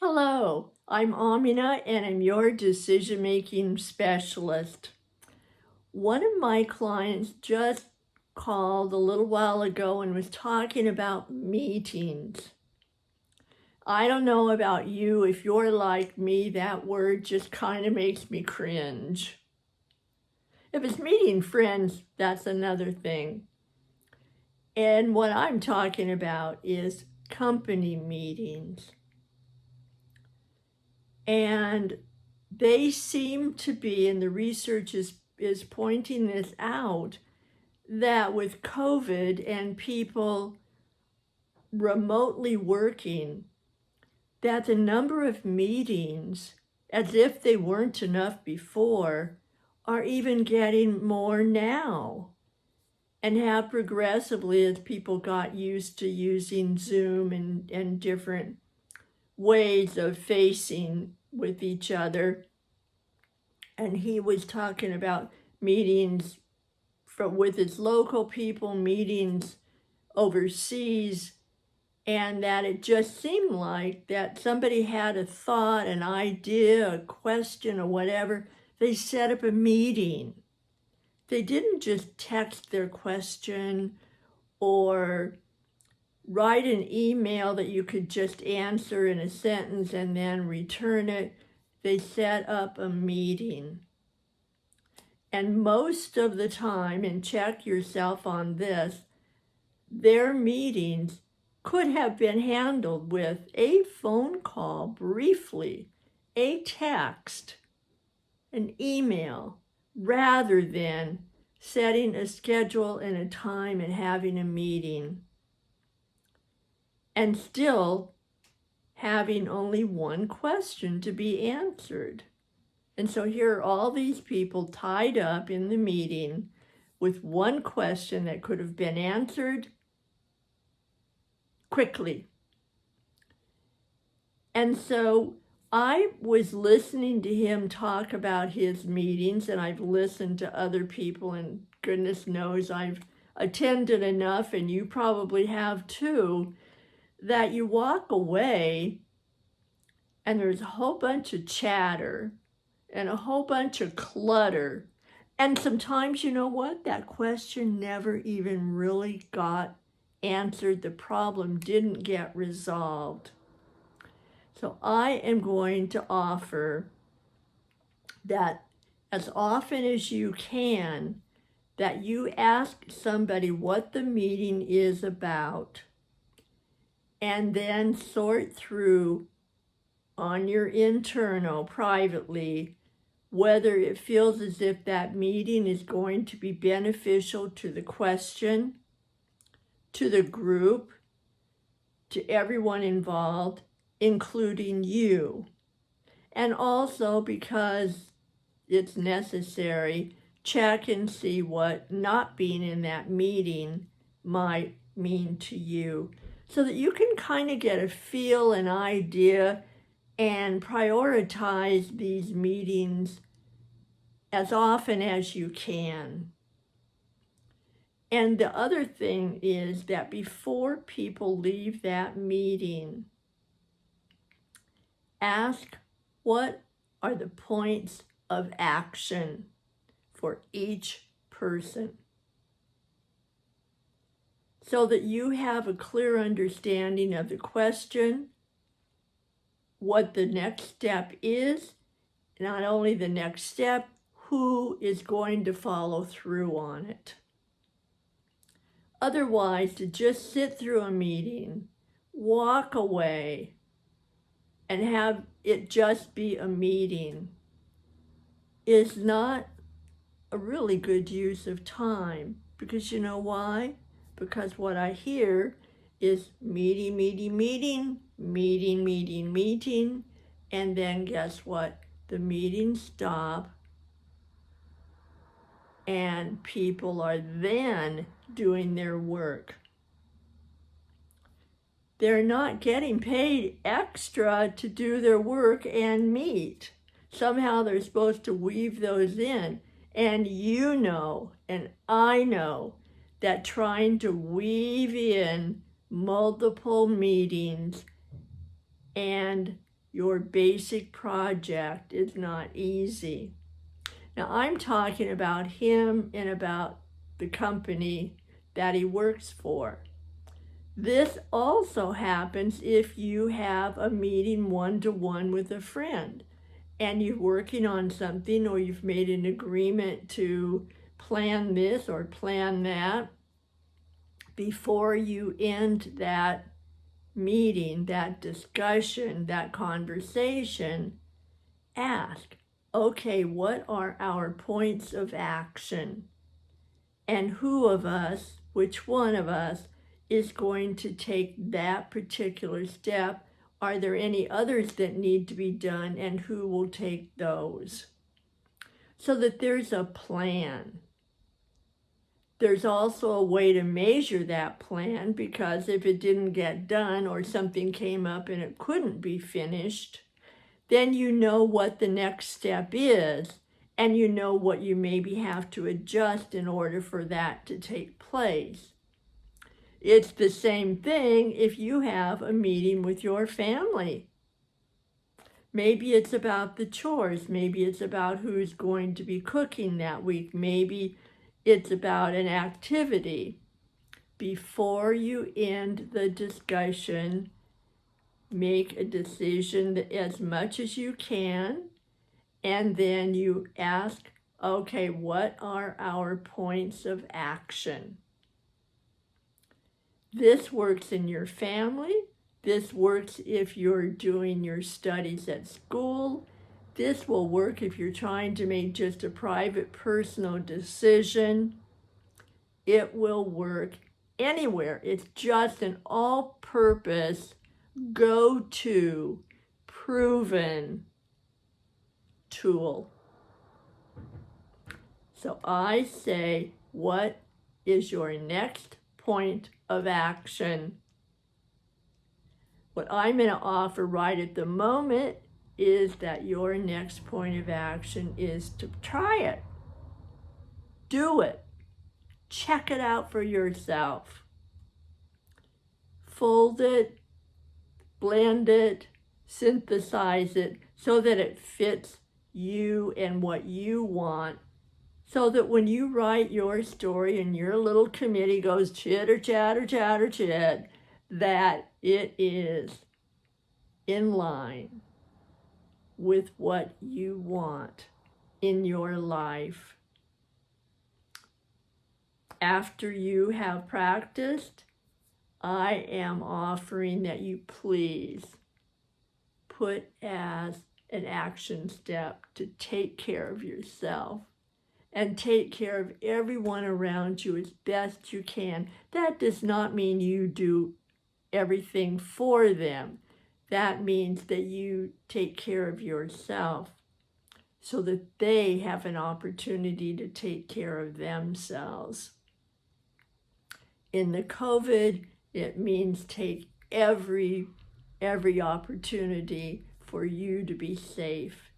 Hello, I'm Amina and I'm your decision making specialist. One of my clients just called a little while ago and was talking about meetings. I don't know about you, if you're like me, that word just kind of makes me cringe. If it's meeting friends, that's another thing. And what I'm talking about is company meetings. And they seem to be, and the research is pointing this out, that with COVID and people remotely working, that the number of meetings, as if they weren't enough before, are even getting more now, and have progressively, as people got used to using Zoom and different ways of facing with each other. And he was talking about meetings with his local people, meetings overseas, and that it just seemed like that somebody had a thought, an idea, a question, or whatever. They set up a meeting. They didn't just text their question or write an email that you could just answer in a sentence and then return it. They set up a meeting. And most of the time, and check yourself on this, their meetings could have been handled with a phone call briefly, a text, an email, rather than setting a schedule and a time and having a meeting. And still having only one question to be answered. And so here are all these people tied up in the meeting with one question that could have been answered quickly. And so I was listening to him talk about his meetings, and I've listened to other people, and goodness knows I've attended enough, and you probably have too, that you walk away and there's a whole bunch of chatter and a whole bunch of clutter. And sometimes, you know what? That question never even really got answered. The problem didn't get resolved. So I am going to offer that as often as you can, that you ask somebody what the meeting is about, and then sort through on your internal privately whether it feels as if that meeting is going to be beneficial to the question, to the group, to everyone involved, including you. And also, because it's necessary, check and see what not being in that meeting might mean to you, so that you can kind of get a feel, an idea, and prioritize these meetings as often as you can. And the other thing is that before people leave that meeting, ask what are the points of action for each person, so that you have a clear understanding of the question, what the next step is, not only the next step, who is going to follow through on it. Otherwise, to just sit through a meeting, walk away, and have it just be a meeting is not a really good use of time. Because you know why? Because what I hear is meeting, meeting, meeting, meeting, meeting, meeting, and then guess what? The meetings stop, and people are then doing their work. They're not getting paid extra to do their work and meet. Somehow they're supposed to weave those in. And you know, and I know, that trying to weave in multiple meetings and your basic project is not easy. Now, I'm talking about him and about the company that he works for. This also happens if you have a meeting one-to-one with a friend and you're working on something, or you've made an agreement to plan this or plan that. Before you end that meeting, that discussion, that conversation, ask, okay, what are our points of action? And who of us, which one of us, is going to take that particular step? Are there any others that need to be done, and who will take those? So that there's a plan. There's also a way to measure that plan, because if it didn't get done or something came up and it couldn't be finished, then you know what the next step is, and you know what you maybe have to adjust in order for that to take place. It's the same thing if you have a meeting with your family. Maybe it's about the chores. Maybe it's about who's going to be cooking that week. Maybe it's about an activity. Before you end the discussion, make a decision as much as you can, and then you ask, okay, what are our points of action? This works in your family. This works if you're doing your studies at school. This will work if you're trying to make just a private, personal decision. It will work anywhere. It's just an all-purpose, go-to, proven tool. So I say, what is your next point of action? What I'm going to offer right at the moment is that your next point of action is to try it. Do it. Check it out for yourself. Fold it, blend it, synthesize it so that it fits you and what you want, so that when you write your story and your little committee goes chitter, chatter, chatter, chit, that it is in line with what you want in your life. After you have practiced, I am offering that you please put as an action step to take care of yourself and take care of everyone around you as best you can. That does not mean you do everything for them. That means that you take care of yourself so that they have an opportunity to take care of themselves. In the COVID, it means take every opportunity for you to be safe